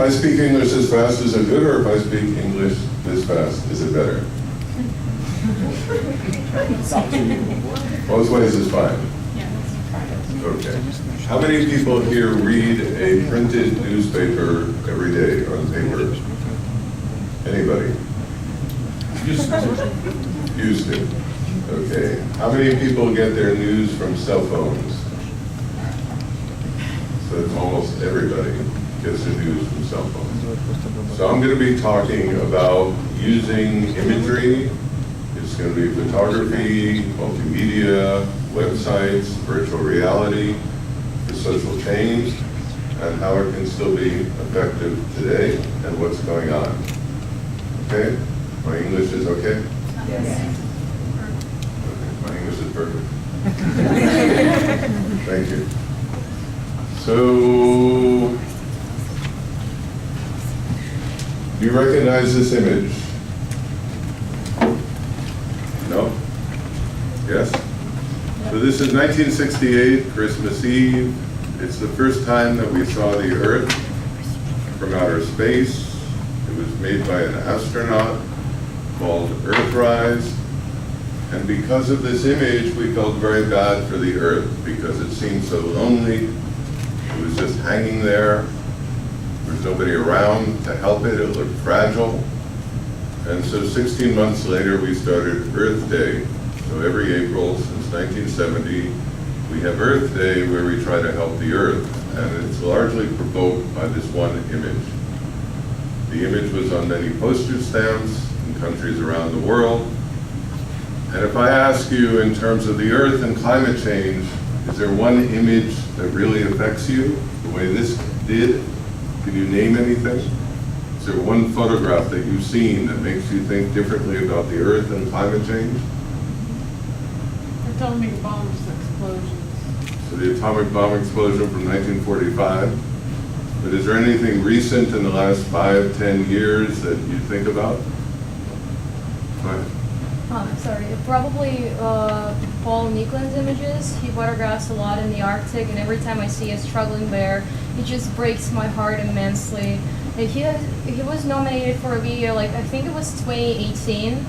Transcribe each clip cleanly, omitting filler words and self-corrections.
I speak English this fast, is it good, or if I speak English this fast, is it better? Both ways is fine. Okay. How many people here read a printed newspaper every day on paper? Anybody? Used to. Okay. How many people get their news from cell phones? So it's almost everybody gets their news from cell phones. So I'm going to be talking about using imagery. It's going to be photography, multimedia, websites, virtual reality for social change, and how it can still be effective today and what's going on. Okay? My English is okay? Yes. Okay, my English is perfect. Thank you. So, do you recognize this image? No? Yes? So this is 1968, Christmas Eve. It's the first time that we saw the Earth from outer space. It was made by an astronaut called Earthrise. And because of this image, we felt very bad for the Earth because it seemed so lonely. It was just hanging there. There was nobody around to help it. It looked fragile. And so 16 months later, we started Earth Day. So every April since 1970, we have Earth Day where we try to help the Earth. And it's largely provoked by this one image. The image was on many postage stamps in countries around the world. And if I ask you in terms of the Earth and climate change, is there one image that really affects you the way this did? Can you name anything? Is there one photograph that you've seen that makes you think differently about the Earth and climate change? Atomic bombs explosions. So the atomic bomb explosion from 1945. But is there anything recent in the last 5, 10 years that you think about? Go ahead. Sorry, probably Paul Nicklin's images. He photographs a lot in the Arctic, and every time I see a struggling bear, it just breaks my heart immensely. Like he was nominated for a video, like I think it was 2018,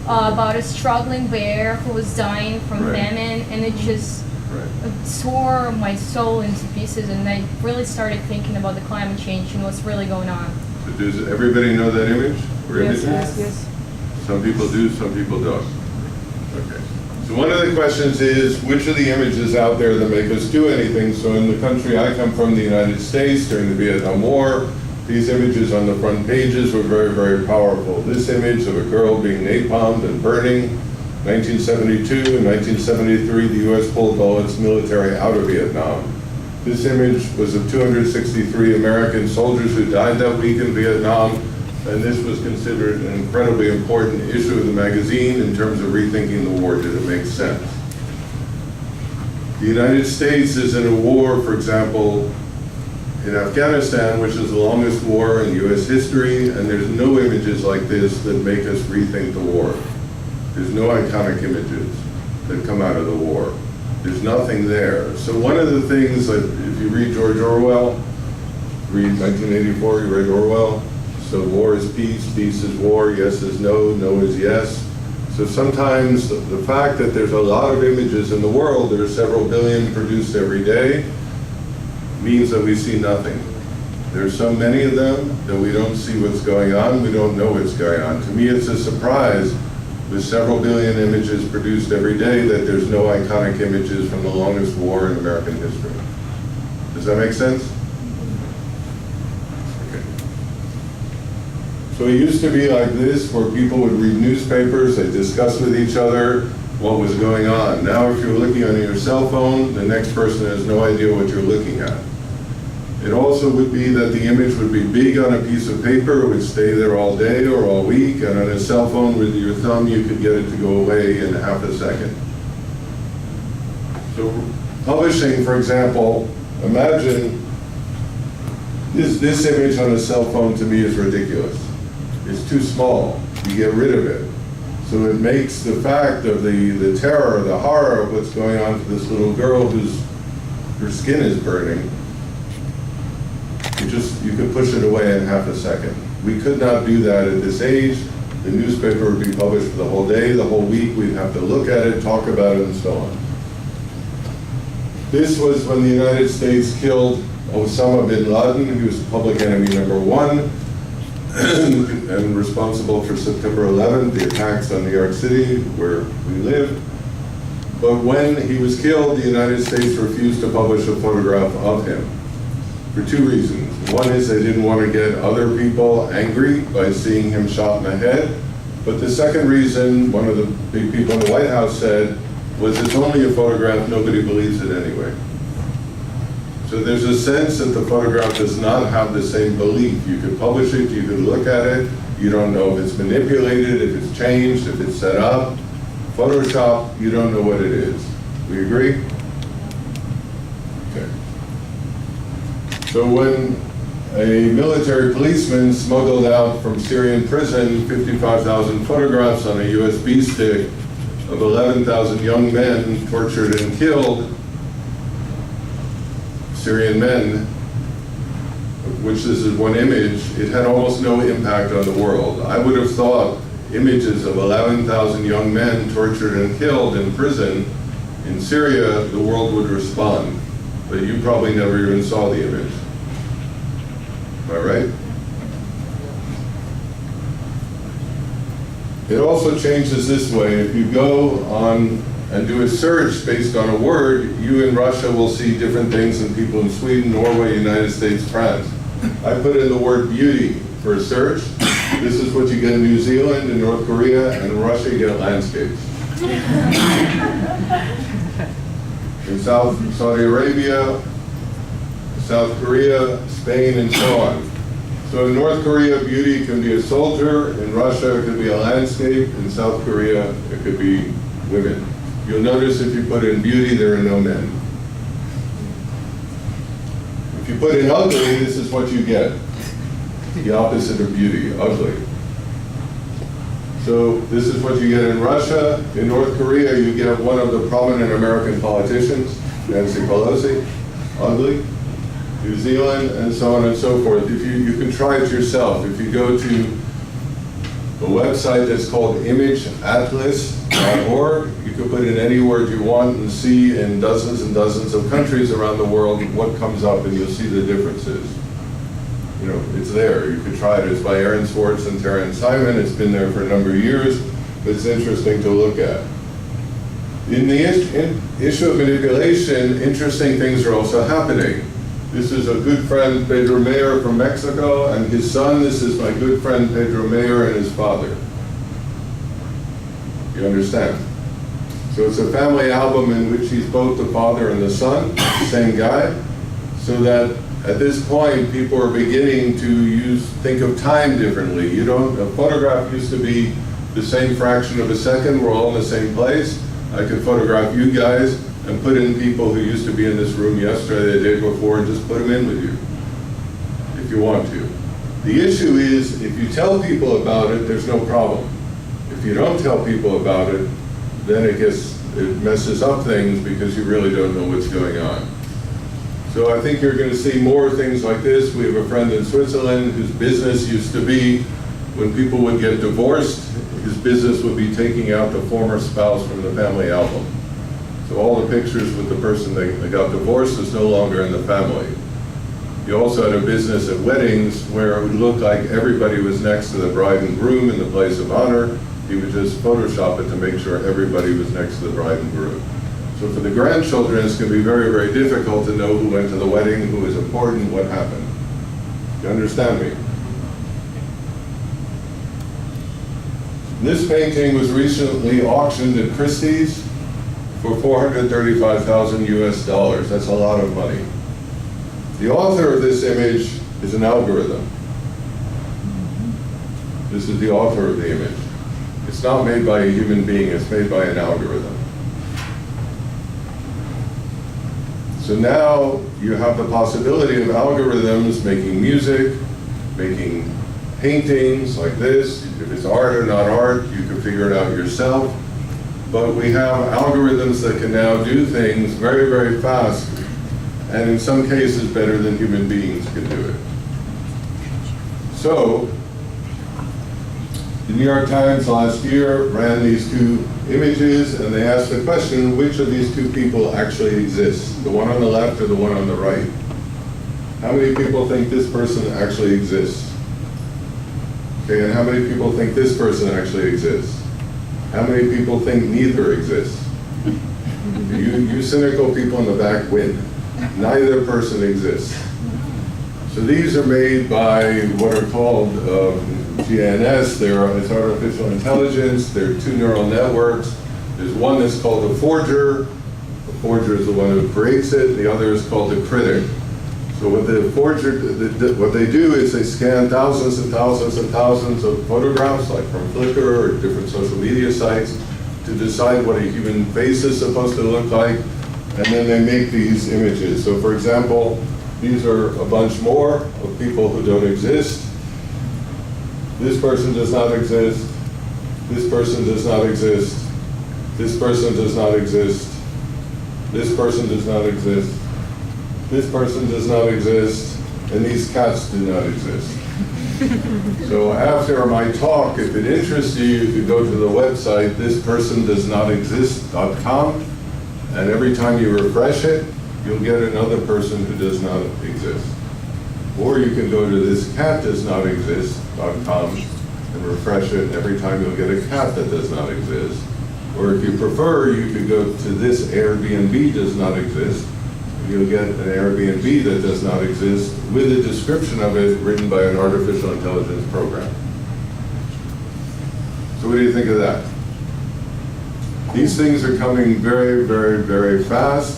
about a struggling bear who was dying from famine, and it just tore my soul into pieces, and I really started thinking about the climate change and what's really going on. So does everybody know that image? Or Yes, images? yes. Some people do, some people don't. Okay. So one of the questions is, which of the images out there that make us do anything? So in the country I come from, the United States, during the Vietnam War, these images on the front pages were very, very powerful. This image of a girl being napalmed and burning, 1972 and 1973, the US pulled all its military out of Vietnam. This image was of 263 American soldiers who died that week in Vietnam. And this was considered an incredibly important issue of the magazine in terms of rethinking the war. Did it make sense? The United States is in a war, for example, in Afghanistan, which is the longest war in US history, and there's no images like this that make us rethink the war. There's no iconic images that come out of the war. There's nothing there. So one of the things that, if you read George Orwell, read 1984, you read Orwell, so war is peace, peace is war, yes is no, no is yes. So sometimes the fact that there's a lot of images in the world, there are several billion produced every day, means that we see nothing. There's so many of them that we don't see what's going on, we don't know what's going on. To me, it's a surprise with several billion images produced every day that there's no iconic images from the longest war in American history. Does that make sense? So it used to be like this, where people would read newspapers, they discuss with each other what was going on. Now if you're looking on your cell phone, the next person has no idea what you're looking at. It also would be that the image would be big on a piece of paper, it would stay there all day or all week, and on a cell phone with your thumb you could get it to go away in half a second. So publishing, for example, imagine this image on a cell phone to me is ridiculous. It's too small. You get rid of it. So it makes the fact of the terror, the horror of what's going on to this little girl whose her skin is burning, it you could push it away in half a second. We could not do that at this age. The newspaper would be published for the whole day, the whole week. We'd have to look at it, talk about it, and so on. This was when the United States killed Osama bin Laden. He was public enemy number one and responsible for September 11th, the attacks on New York City, where we live. But when he was killed, the United States refused to publish a photograph of him for two reasons. One is they didn't want to get other people angry by seeing him shot in the head. But the second reason, one of the big people in the White House said, was it's only a photograph, nobody believes it anyway. So there's a sense that the photograph does not have the same belief. You could publish it, you could look at it, you don't know if it's manipulated, if it's changed, if it's set up. Photoshop, you don't know what it is. We agree? Okay. So when a military policeman smuggled out from Syrian prison 55,000 photographs on a USB stick of 11,000 young men tortured and killed, Syrian men, which this is one image, it had almost no impact on the world. I would have thought images of 11,000 young men tortured and killed in prison in Syria, the world would respond. But you probably never even saw the image. Am I right? It also changes this way. If you go on and do a search based on a word, you in Russia will see different things than people in Sweden, Norway, United States, France. I put in the word beauty for a search. This is what you get in New Zealand, in North Korea, and in Russia you get landscapes. In Saudi Arabia, South Korea, Spain, and so on. So in North Korea, beauty can be a soldier. In Russia, it could be a landscape. In South Korea, it could be women. You'll notice if you put in beauty, there are no men. If you put in ugly, this is what you get. The opposite of beauty, ugly. So this is what you get in Russia. In North Korea, you get one of the prominent American politicians, Nancy Pelosi, ugly. New Zealand, and so on and so forth. If you can try it yourself. If you go to a website that's called imageatlas.org, you can put in any word you want and see in dozens and dozens of countries around the world what comes up, and you'll see the differences. You know, it's there. You can try it. It's by Aaron Swartz and Terrence Simon. It's been there for a number of years, but it's interesting to look at. In the issue of manipulation, interesting things are also happening. This is a good friend, Pedro Mayer from Mexico, and his son. This is my good friend, Pedro Mayer, and his father. You understand? So it's a family album in which he's both the father and the son, the same guy, so that at this point, people are beginning to think of time differently. A photograph used to be the same fraction of a second. We're all in the same place. I could photograph you guys and put in people who used to be in this room yesterday, the day before, and just put them in with you, if you want to. The issue is, if you tell people about it, there's no problem. If you don't tell people about it, then it messes up things because you really don't know what's going on. So I think you're going to see more things like this. We have a friend in Switzerland whose business used to be, when people would get divorced, his business would be taking out the former spouse from the family album. So all the pictures with the person that got divorced is no longer in the family. He also had a business at weddings where it would look like everybody was next to the bride and groom in the place of honor. He would just Photoshop it to make sure everybody was next to the bride and groom. So for the grandchildren, it's going to be very, very difficult to know who went to the wedding, who was important, what happened. You understand me? This painting was recently auctioned at Christie's for $435,000 US. That's a lot of money. The author of this image is an algorithm. This is the author of the image. It's not made by a human being, it's made by an algorithm. So now you have the possibility of algorithms making music, making paintings like this. If it's art or not art, you can figure it out yourself. But we have algorithms that can now do things very, very fast, and in some cases better than human beings can do it. So, the New York Times last year ran these two images, and they asked the question, which of these two people actually exists? The one on the left or the one on the right? How many people think this person actually exists? Okay, and how many people think this person actually exists? How many people think neither exists? You cynical people in the back win. Neither person exists. So these are made by what are called GNS. It's artificial intelligence. There are two neural networks. There's one that's called a forger. The forger is the one who creates it. The other is called a critic. So what the forger, what they do is they scan thousands and thousands and thousands of photographs, like from Flickr or different social media sites, to decide what a human face is supposed to look like, and then they make these images. So for example, these are a bunch more of people who don't exist. This person does not exist. This person does not exist. This person does not exist. This person does not exist. This person does not exist, and these cats do not exist. So after my talk, if it interests you, you could go to the website, thispersondoesnotexist.com, and every time you refresh it, you'll get another person who does not exist. Or you can go to thiscatdoesnotexist.com and refresh it, and every time you'll get a cat that does not exist. Or if you prefer, you could go to this Airbnb does not exist. You'll get an Airbnb that does not exist with a description of it written by an artificial intelligence program. So what do you think of that? These things are coming very, very, very fast.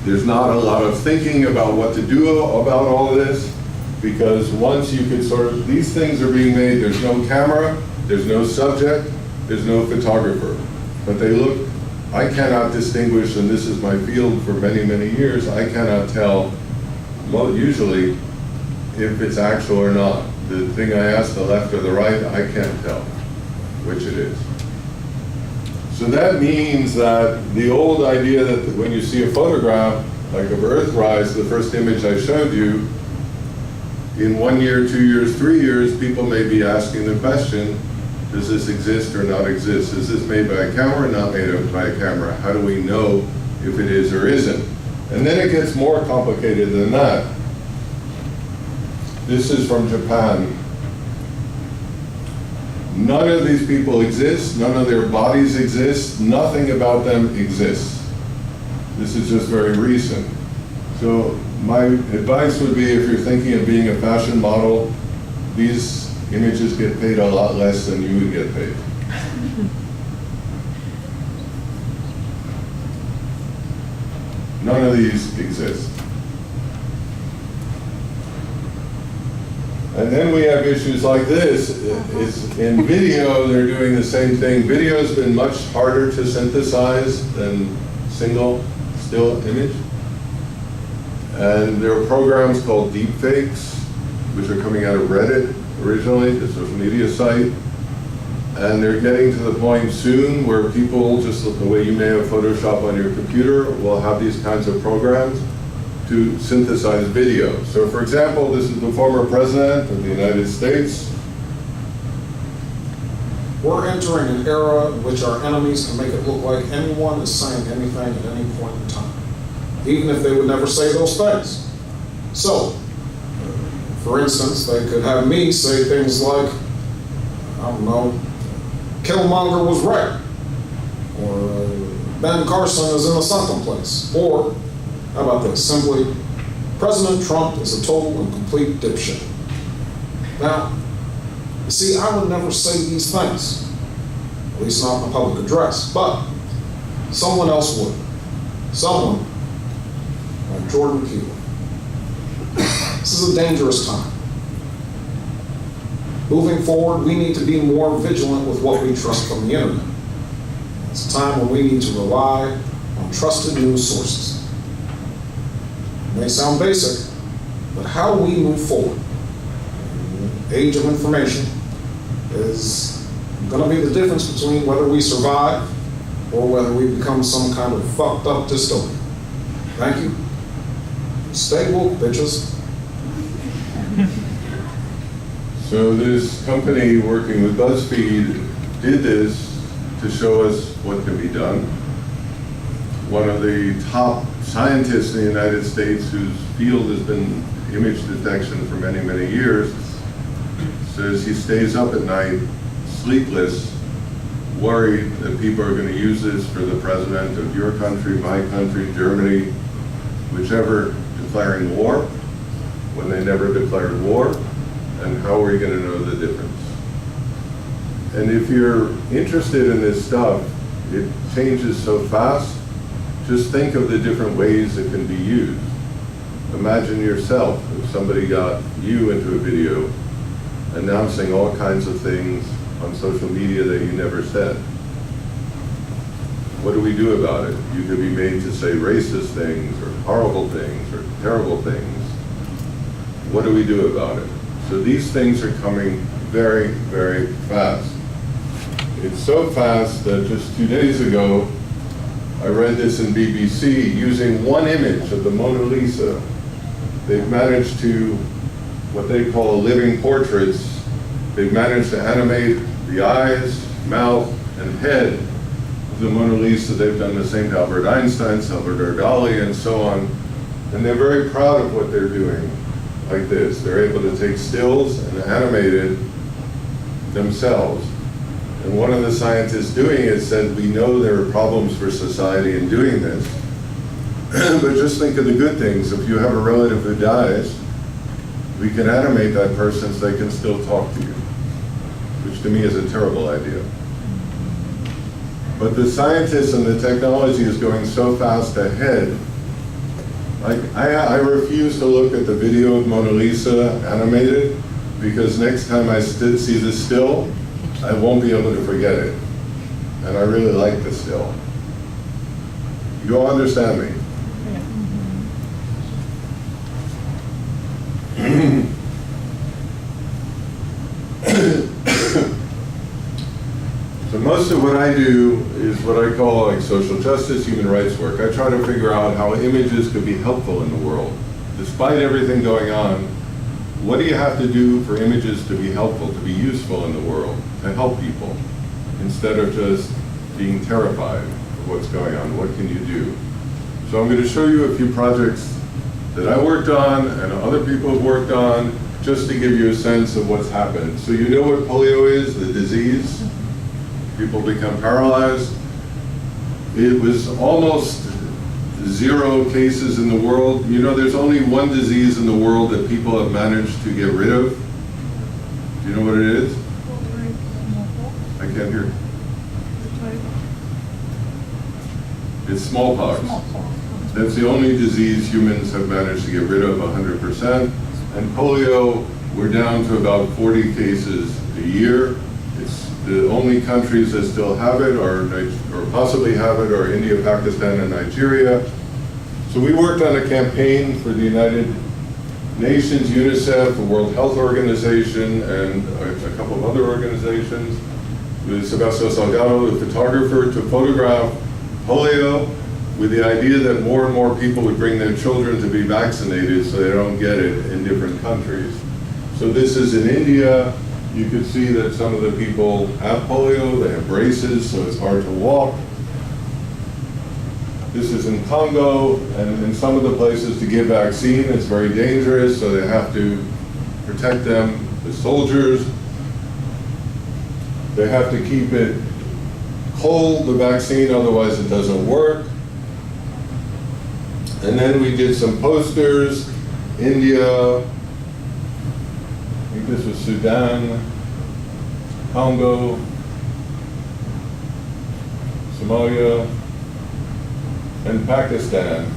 There's not a lot of thinking about what to do about all this, because once you could these things are being made, there's no camera, there's no subject, there's no photographer, but they look, I cannot distinguish, and this is my field for many, many years, I cannot tell, well, usually, if it's actual or not. The thing I asked, the left or the right, I can't tell which it is. So that means that the old idea that when you see a photograph, like of Earthrise, the first image I showed you, in 1 year, 2 years, 3 years, people may be asking the question, does this exist or not exist? Is this made by a camera or not made by a camera? How do we know if it is or isn't? And then it gets more complicated than that. This is from Japan. None of these people exist, none of their bodies exist, nothing about them exists. This is just very recent. So my advice would be, if you're thinking of being a fashion model, these images get paid a lot less than you would get paid. None of these exist. And then we have issues like this. In video, they're doing the same thing. Video's been much harder to synthesize than single still image. And there are programs called Deepfakes, which are coming out of Reddit originally, the social media site. And they're getting to the point soon where people, just the way you may have Photoshop on your computer, will have these kinds of programs to synthesize video. So for example, this is the former president of the United States. We're entering an era in which our enemies can make it look like anyone is saying anything at any point in time, even if they would never say those things. So, for instance, they could have me say things like, I don't know, Killmonger was right, or Ben Carson is in a sunken place, or how about this? Simply, President Trump is a total and complete dipshit. Now, you see, I would never say these things, at least not in a public address, but someone else would. Someone like Jordan Peele. This is a dangerous time. Moving forward, we need to be more vigilant with what we trust from the internet. It's a time when we need to rely on trusted news sources. It may sound basic, but how we move forward in the age of information is going to be the difference between whether we survive or whether we become some kind of fucked up dystopia. Thank you. Stay woke, bitches. So this company working with BuzzFeed did this to show us what can be done. One of the top scientists in the United States whose field has been image detection for many, many years says he stays up at night, sleepless, worried that people are going to use this for the president of your country, my country, Germany, whichever, declaring war, when they never declared war, and how are we going to know the difference? And if you're interested in this stuff, it changes so fast. Just think of the different ways it can be used. Imagine yourself if somebody got you into a video announcing all kinds of things on social media that you never said. What do we do about it? You could be made to say racist things or horrible things or terrible things. What do we do about it? So these things are coming very, very fast. It's so fast that just 2 days ago, I read this in BBC, using one image of the Mona Lisa, they've managed to, what they call living portraits, they've managed to animate the eyes, mouth, and head of the Mona Lisa. They've done the same to Albert Einstein, Salvador Dali, and so on. And they're very proud of what they're doing, like this. They're able to take stills and animate it themselves. And one of the scientists doing it said, we know there are problems for society in doing this, but just think of the good things. If you have a relative who dies, we can animate that person so they can still talk to you, which to me is a terrible idea. But the scientists and the technology is going so fast ahead. Like, I refuse to look at the video of Mona Lisa animated, because next time I see the still, I won't be able to forget it. And I really like the still. You all understand me? So most of what I do is what I call like social justice, human rights work. I try to figure out how images could be helpful in the world. Despite everything going on, what do you have to do for images to be helpful, to be useful in the world, to help people, instead of just being terrified of what's going on? What can you do? So I'm going to show you a few projects that I worked on and other people have worked on, just to give you a sense of what's happened. So you know what polio is, the disease? People become paralyzed. It was almost 0 cases in the world. You know, there's only one disease in the world that people have managed to get rid of. Do you know what it is? I can't hear. It's smallpox. That's the only disease humans have managed to get rid of 100%. And polio, we're down to about 40 cases a year. It's the only countries that still have it, or possibly have it, are India, Pakistan, and Nigeria. So we worked on a campaign for the United Nations, UNICEF, the World Health Organization, and a couple of other organizations, with Sebastião Salgado, the photographer, to photograph polio, with the idea that more and more people would bring their children to be vaccinated so they don't get it in different countries. So this is in India. You can see that some of the people have polio, they have braces, so it's hard to walk. This is in Congo, and in some of the places to give vaccine, it's very dangerous, so they have to protect them, the soldiers. They have to keep it cold, the vaccine, otherwise it doesn't work. And then we did some posters, India, I think this was Sudan, Congo, Somalia, and Pakistan,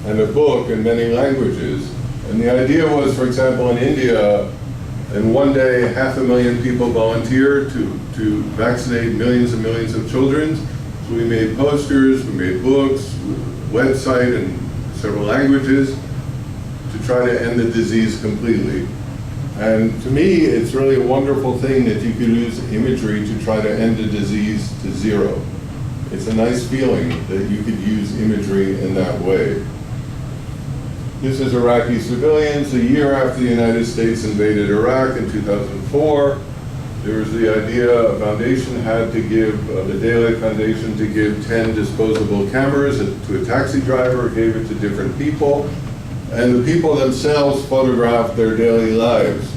and a book in many languages. And the idea was, for example, in India, in one day, 500,000 people volunteered to vaccinate millions and millions of children. So we made posters, we made books, website in several languages to try to end the disease completely. And to me, it's really a wonderful thing that you could use imagery to try to end a disease to 0. It's a nice feeling that you could use imagery in that way. This is Iraqi civilians a year after the United States invaded Iraq in 2004. There was the idea a foundation had to give, the Daily Foundation to give 10 disposable cameras to a taxi driver, gave it to different people, and the people themselves photographed their daily lives.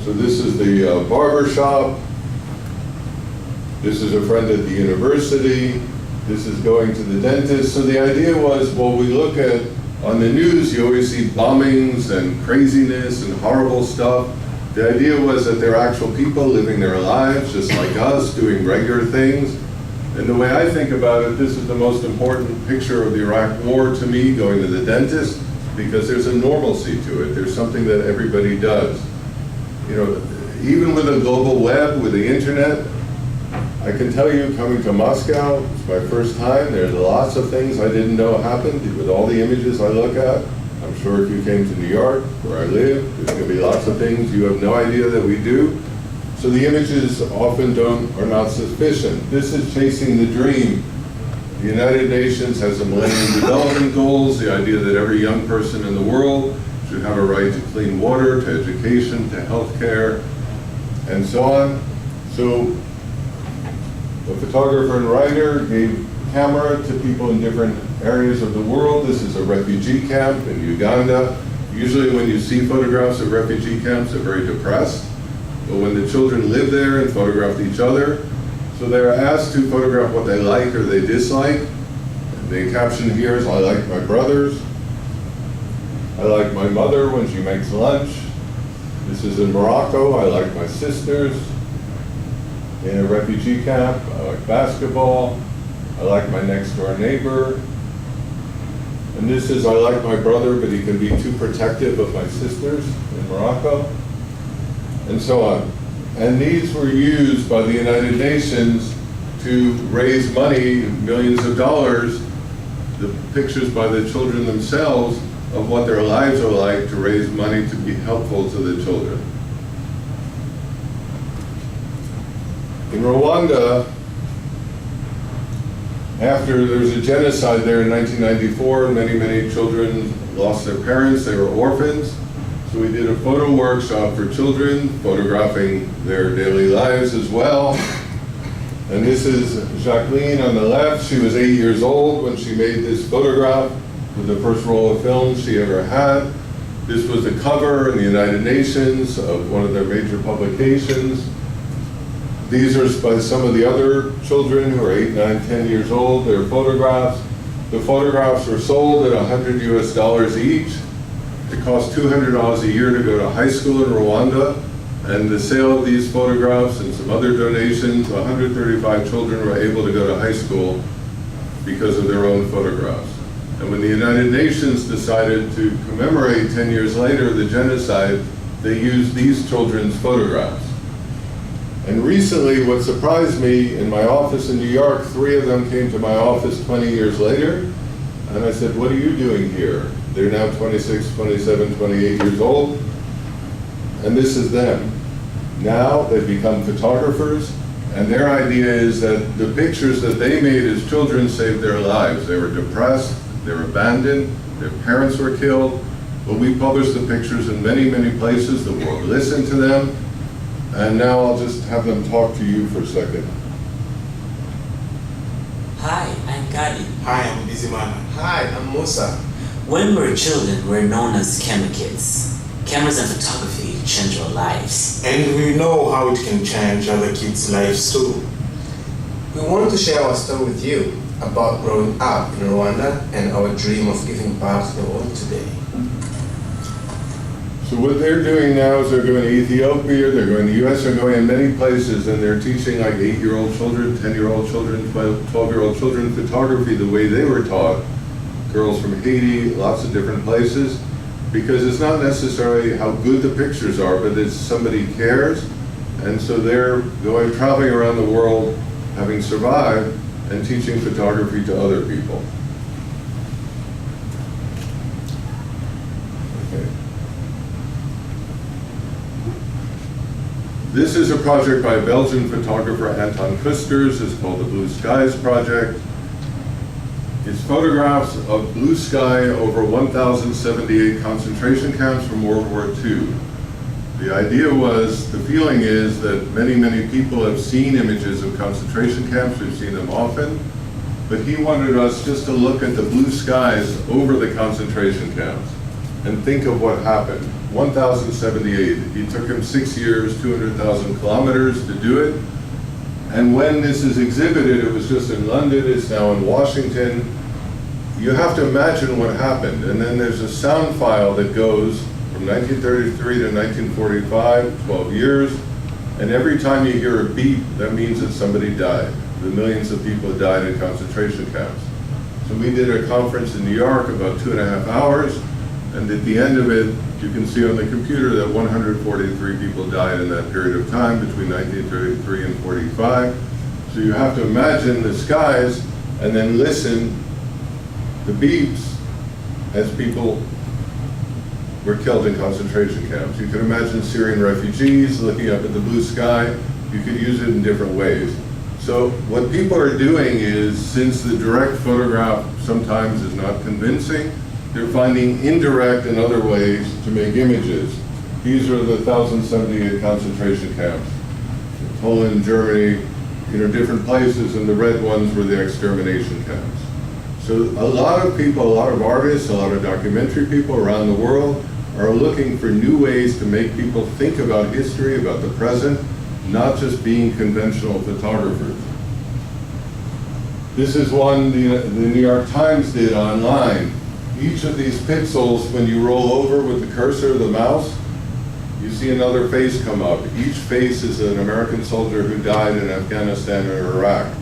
So this is the barber shop. This is a friend at the university. This is going to the dentist. So the idea was, well, we look at, on the news, you always see bombings and craziness and horrible stuff. The idea was that they're actual people living their lives, just like us, doing regular things. And the way I think about it, this is the most important picture of the Iraq War to me, going to the dentist, because there's a normalcy to it. There's something that everybody does. You know, even with the global web, with the internet, I can tell you, coming to Moscow, it's my first time, there's lots of things I didn't know happened with all the images I look at. I'm sure if you came to New York, where I live, there's going to be lots of things you have no idea that we do. So the images often are not sufficient. This is chasing the dream. The United Nations has the Millennium Development Goals, the idea that every young person in the world should have a right to clean water, to education, to health care, and so on. So the photographer and writer gave camera to people in different areas of the world. This is a refugee camp in Uganda. Usually when you see photographs of refugee camps, they're very depressed. But when the children live there and photographed each other, so they're asked to photograph what they like or they dislike. And the caption here is, I like my brothers. I like my mother when she makes lunch. This is in Morocco. I like my sisters. In a refugee camp, I like basketball. I like my next door neighbor. And this is, I like my brother, but he can be too protective of my sisters in Morocco, and so on. And these were used by the United Nations to raise money, millions of dollars, the pictures by the children themselves of what their lives are like, to raise money to be helpful to the children. In Rwanda, after there was a genocide there in 1994, many, many children lost their parents, they were orphans. So we did a photo workshop for children, photographing their daily lives as well. And this is Jacqueline on the left. She was 8 years old when she made this photograph with the first roll of film she ever had. This was the cover in the United Nations of one of their major publications. These are by some of the other children who are 8, 9, 10 years old. They're photographs. The photographs were sold at $100 US each. It cost $200 a year to go to high school in Rwanda. And the sale of these photographs and some other donations, 135 children were able to go to high school because of their own photographs. And when the United Nations decided to commemorate 10 years later the genocide, they used these children's photographs. And recently, what surprised me, in my office in New York, 3 of them came to my office 20 years later, and I said, what are you doing here? They're now 26, 27, 28 years old, and this is them. Now they've become photographers, and their idea is that the pictures that they made as children saved their lives. They were depressed, they were abandoned, their parents were killed, but we published the pictures in many, many places. The world listened to them. And now I'll just have them talk to you for a second. Hi, I'm Kadi. Hi, I'm Bizimana. Hi, I'm Musa. When we were children, we were known as camera kids. Cameras and photography changed our lives. And we know how it can change other kids' lives too. We want to share our story with you about growing up in Rwanda and our dream of giving back to the world today. So what they're doing now is they're going to Ethiopia, they're going to the US, they're going in many places, and they're teaching like 8-year-old children, 10-year-old children, 12-year-old children photography the way they were taught. Girls from Haiti, lots of different places, because it's not necessarily how good the pictures are, but it's somebody cares, and so they're going traveling around the world, having survived, and teaching photography to other people. This is a project by Belgian photographer Anton Kusters. It's called the Blue Skies Project. It's photographs of blue sky over 1,078 concentration camps from World War II. The idea was, the feeling is that many, many people have seen images of concentration camps, we've seen them often, but he wanted us just to look at the blue skies over the concentration camps and think of what happened. 1,078, it took him 6 years, 200,000 kilometers to do it. And when this is exhibited, it was just in London, it's now in Washington. You have to imagine what happened. And then there's a sound file that goes from 1933 to 1945, 12 years. And every time you hear a beep, that means that somebody died. The millions of people died in concentration camps. So we did a conference in New York, about 2.5 hours. And at the end of it, you can see on the computer that 143 people died in that period of time between 1933 and 45. So you have to imagine the skies and then listen to beeps as people were killed in concentration camps. You can imagine Syrian refugees looking up at the blue sky. You could use it in different ways. So what people are doing is, since the direct photograph sometimes is not convincing, they're finding indirect and other ways to make images. These are the 1,078 concentration camps. Poland, Germany, different places, and the red ones were the extermination camps. So a lot of people, a lot of artists, a lot of documentary people around the world are looking for new ways to make people think about history, about the present, not just being conventional photographers. This is one the New York Times did online. Each of these pixels, when you roll over with the cursor of the mouse, you see another face come up. Each face is an American soldier who died in Afghanistan or Iraq.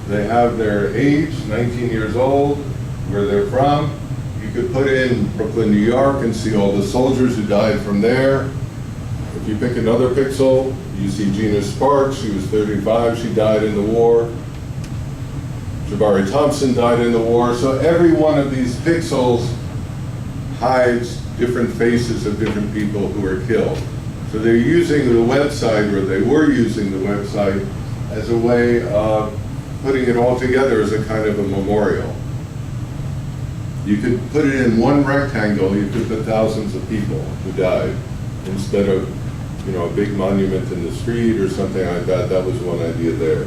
They have their age, 19 years old, where they're from. You could put in Brooklyn, New York, and see all the soldiers who died from there. If you pick another pixel, you see Gina Sparks. She was 35, she died in the war. Jabari Thompson died in the war. So every one of these pixels hides different faces of different people who were killed. So they're using the website, or they were using the website, as a way of putting it all together as a kind of a memorial. You could put it in one rectangle, you could put thousands of people who died, instead of a big monument in the street or something like that. That was one idea there.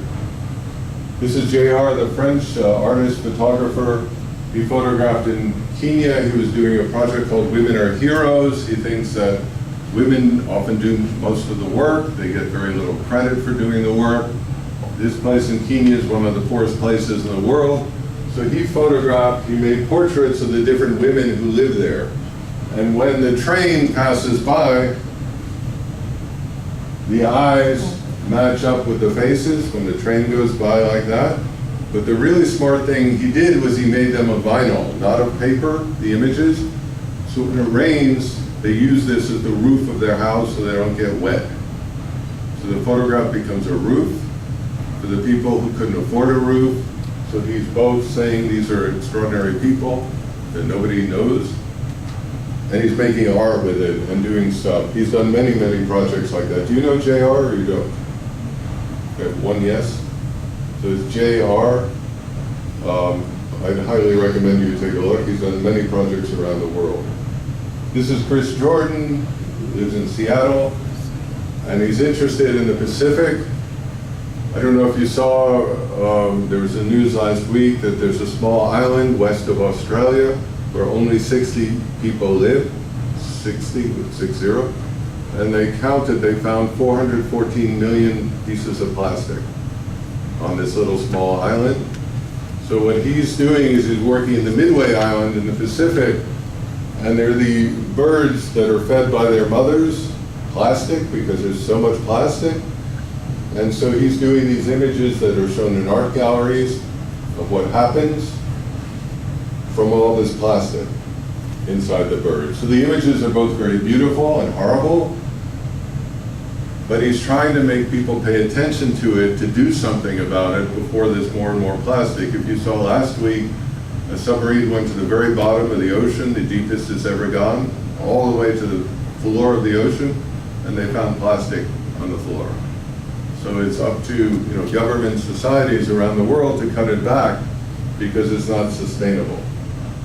This is JR, the French artist, photographer. He photographed in Kenya. He was doing a project called Women Are Heroes. He thinks that women often do most of the work. They get very little credit for doing the work. This place in Kenya is one of the poorest places in the world. So he made portraits of the different women who live there. And when the train passes by, the eyes match up with the faces when the train goes by like that. But the really smart thing he did was he made them of vinyl, not of paper, the images. So when it rains, they use this as the roof of their house so they don't get wet. So the photograph becomes a roof for the people who couldn't afford a roof. So he's both saying these are extraordinary people that nobody knows, and he's making art with it and doing stuff. He's done many, many projects like that. Do you know JR or you don't? Okay, one yes. So it's JR. I'd highly recommend you take a look. He's done many projects around the world. This is Chris Jordan, who lives in Seattle, and he's interested in the Pacific. I don't know if you saw, there was a news last week that there's a small island west of Australia where only 60 people live, 60, and they found 414 million pieces of plastic on this little small island. So what he's doing is he's working in the Midway Island in the Pacific, and they're the birds that are fed by their mothers, plastic, because there's so much plastic. And so he's doing these images that are shown in art galleries of what happens from all this plastic inside the bird. So the images are both very beautiful and horrible, but he's trying to make people pay attention to it, to do something about it before there's more and more plastic. If you saw last week, a submarine went to the very bottom of the ocean, the deepest it's ever gone, all the way to the floor of the ocean, and they found plastic on the floor. So it's up to governments, societies around the world to cut it back. because it's not sustainable.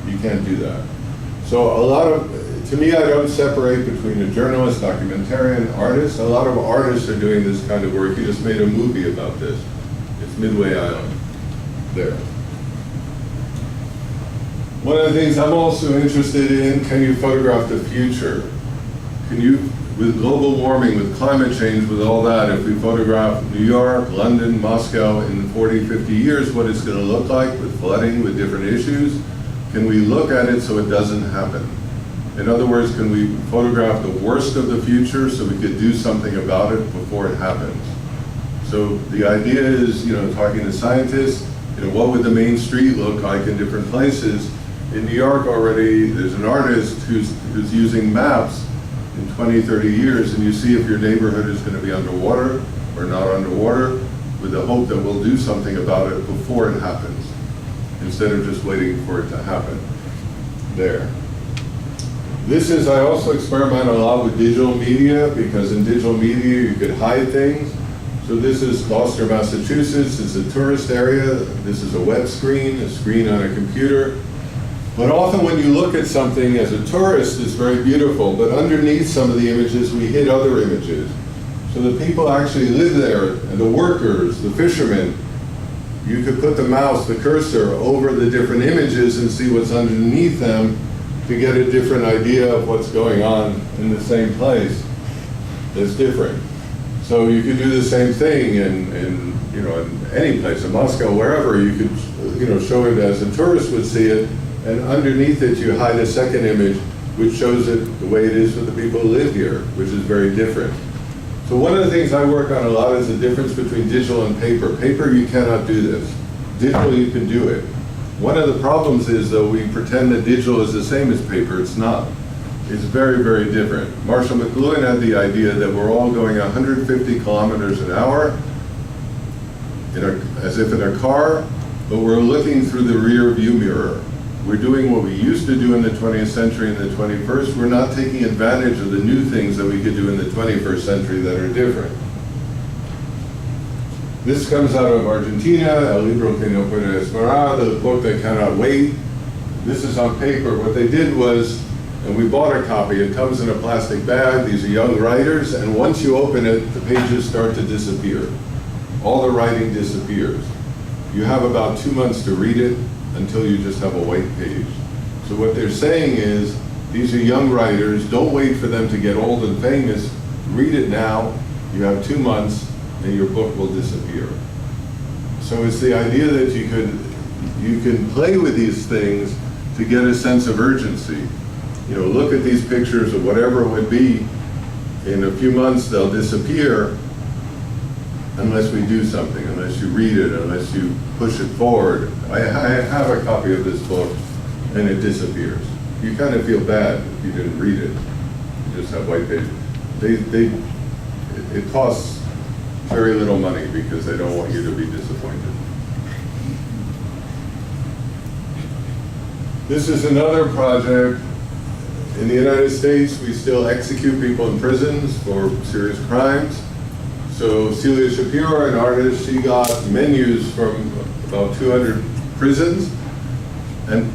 You can't do that. So a lot of, to me, I don't separate between a journalist, documentarian, artist. A lot of artists are doing this kind of work. He just made a movie about this. It's Midway Island, there. One of the things I'm also interested in, can you photograph the future? Can you, with global warming, with climate change, with all that, if we photograph New York, London, Moscow in 40, 50 years, what it's going to look like with flooding, with different issues, can we look at it so it doesn't happen? In other words, can we photograph the worst of the future so we could do something about it before it happens? So the idea is, talking to scientists, what would the main street look like in different places? In New York already, there's an artist who's using maps in 20, 30 years, and you see if your neighborhood is going to be underwater or not underwater, with the hope that we'll do something about it before it happens, instead of just waiting for it to happen. There. This is, I also experiment a lot with digital media, because in digital media you could hide things. So this is Gloucester, Massachusetts. It's a tourist area. This is a web screen, a screen on a computer. But often when you look at something as a tourist, it's very beautiful, but underneath some of the images, we hid other images. So the people actually live there, and the workers, the fishermen, you could put the mouse, the cursor, over the different images and see what's underneath them to get a different idea of what's going on in the same place that's different. So you could do the same thing in any place, in Moscow, wherever, you could show it as a tourist would see it, and underneath it you hide a second image which shows it the way it is for the people who live here, which is very different. So one of the things I work on a lot is the difference between digital and paper. Paper, you cannot do this. Digital, you can do it. One of the problems is, though, we pretend that digital is the same as paper. It's not. It's very, very different. Marshall McLuhan had the idea that we're all going 150 kilometers an hour as if in a car, but we're looking through the rear view mirror. We're doing what we used to do in the 20th century and the 21st. We're not taking advantage of the new things that we could do in the 21st century that are different. This comes out of Argentina, El Libro que no puede esperar, the book that cannot wait. This is on paper. What they did was, and we bought a copy, it comes in a plastic bag. These are young writers, and once you open it, the pages start to disappear. All the writing disappears. You have about 2 months to read it until you just have a white page. So what they're saying is, these are young writers, don't wait for them to get old and famous, read it now, you have 2 months, and your book will disappear. So it's the idea that you can play with these things to get a sense of urgency. Look at these pictures of whatever it would be. In a few months, they'll disappear unless we do something, unless you read it, unless you push it forward. I have a copy of this book, and it disappears. You kind of feel bad if you didn't read it. You just have white pages. It costs very little money because they don't want you to be disappointed. This is another project. In the United States, we still execute people in prisons for serious crimes. So Celia Shapiro, an artist, she got menus from about 200 prisons, and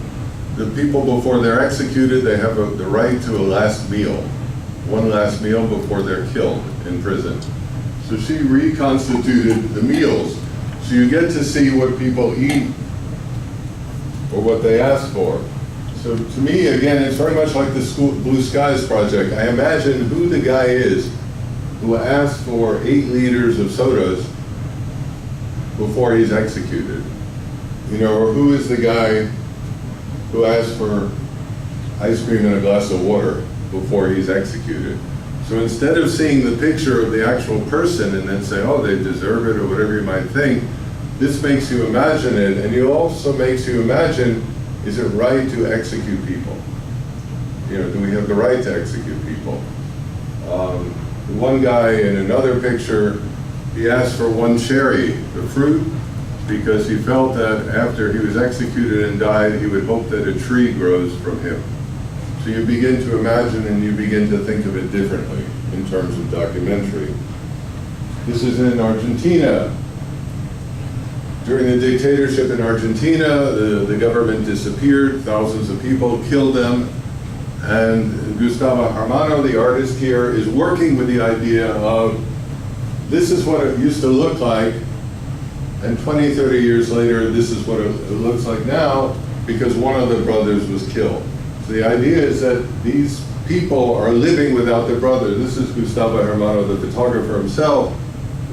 the people before they're executed, they have the right to a last meal, one last meal before they're killed in prison. So she reconstituted the meals, so you get to see what people eat or what they ask for. So to me, again, it's very much like the Blue Skies project. I imagine who the guy is who asked for 8 liters of sodas before he's executed. Or who is the guy who asked for ice cream and a glass of water before he's executed. So instead of seeing the picture of the actual person and then say, oh, they deserve it, or whatever you might think, this makes you imagine it, and it also makes you imagine, is it right to execute people? Do we have the right to execute people? One guy in another picture, he asked for 1 cherry, the fruit, because he felt that after he was executed and died, he would hope that a tree grows from him. So you begin to imagine and you begin to think of it differently in terms of documentary. This is in Argentina. During the dictatorship in Argentina, the government disappeared, thousands of people killed them, and Gustavo Hermano, the artist here, is working with the idea of this is what it used to look like, and 20, 30 years later, this is what it looks like now, because one of the brothers was killed. So the idea is that these people are living without their brother. This is Gustavo Hermano, the photographer himself.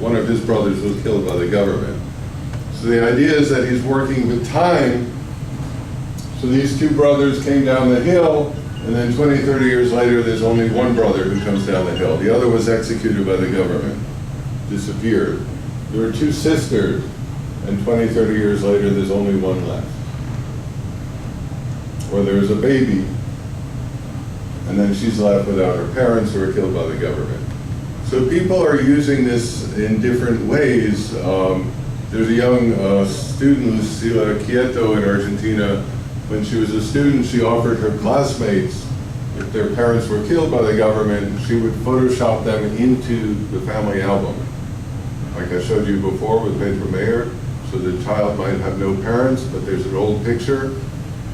One of his brothers was killed by the government. So the idea is that he's working with time. So these two brothers came down the hill, and then 20, 30 years later, there's only one brother who comes down the hill. The other was executed by the government, disappeared. There were two sisters, and 20, 30 years later, there's only one left. Or there's a baby, and then she's left without her parents who were killed by the government. So people are using this in different ways. There's a young student, Celia Shapiro in Argentina. When she was a student, she offered her classmates, if their parents were killed by the government, she would Photoshop them into the family album. Like I showed you before with Pedro Mayer, so the child might have no parents, but there's an old picture.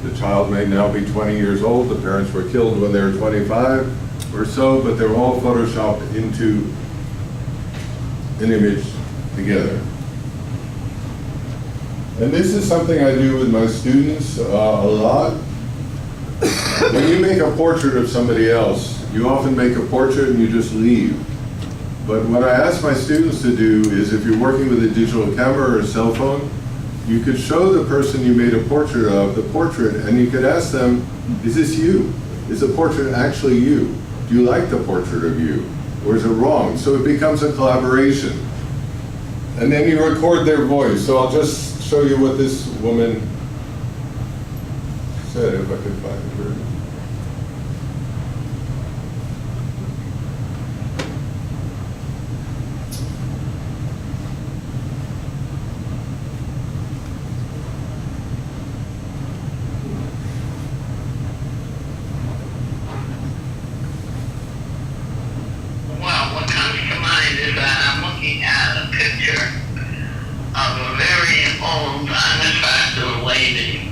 The child may now be 20 years old, the parents were killed when they were 25 or so, but they're all Photoshopped into an image together. And this is something I do with my students a lot. When you make a portrait of somebody else, you often make a portrait and you just leave. But what I ask my students to do is, if you're working with a digital camera or a cell phone, you could show the person you made a portrait of the portrait, and you could ask them, is this you? Is the portrait actually you? Do you like the portrait of you? Or is it wrong? So it becomes a collaboration. And then you record their voice. So I'll just show you what this woman said, if I could find her. Well, what comes to mind is that I'm looking at a picture of a very old, unattractive lady